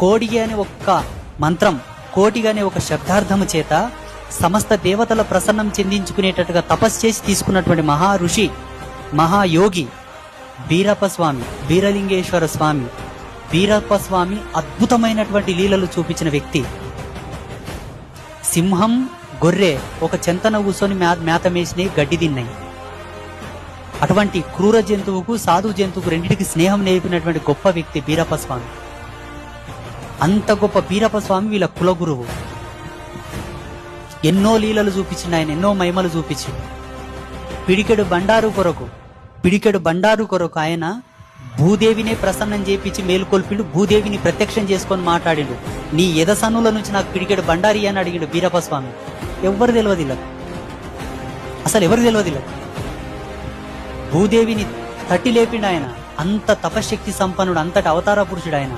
కోడిగి అనే ఒక్క మంత్రం, కోటిగా అనే ఒక శబ్దార్థము చేత సమస్త దేవతల ప్రసన్నం చెందించుకునేటట్టుగా తపస్సు చేసి తీసుకున్నటువంటి మహా ఋషి, మహాయోగి బీరప్ప స్వామి, బీరలింగేశ్వర స్వామి. బీరప్ప స్వామి అద్భుతమైనటువంటి లీలలు చూపించిన వ్యక్తి. సింహం, గొర్రె ఒక చెంతన కూర్చొని మేత మేసినాయి, గడ్డి తిన్నాయి. అటువంటి క్రూర జంతువుకు, సాధు జంతువుకు రెండింటికి స్నేహం నేర్పినటువంటి గొప్ప వ్యక్తి బీరప్ప స్వామి. అంత గొప్ప బీరప్ప స్వామి వీళ్ళ కులగురువు. ఎన్నో లీలలు చూపించిండు ఆయన, ఎన్నో మహిమలు చూపించిండు. పిడికెడు బండారు కొరకు ఆయన భూదేవినే ప్రసన్నం చేపించి మేలుకొల్పిండు. భూదేవిని ప్రత్యక్షం చేసుకొని మాట్లాడిండు. నీ ఎదసన్నుల నుంచి నాకు పిడికెడు బండారి అని అడిగిండు బీరప్ప స్వామి. ఎవరు తెలియదు ఇలా, అసలు ఎవరు తెలియదు ఇలా. భూదేవిని తట్టి లేపిండు ఆయన. అంత తపశక్తి సంపన్నుడు, అంతటి అవతార పురుషుడు ఆయన.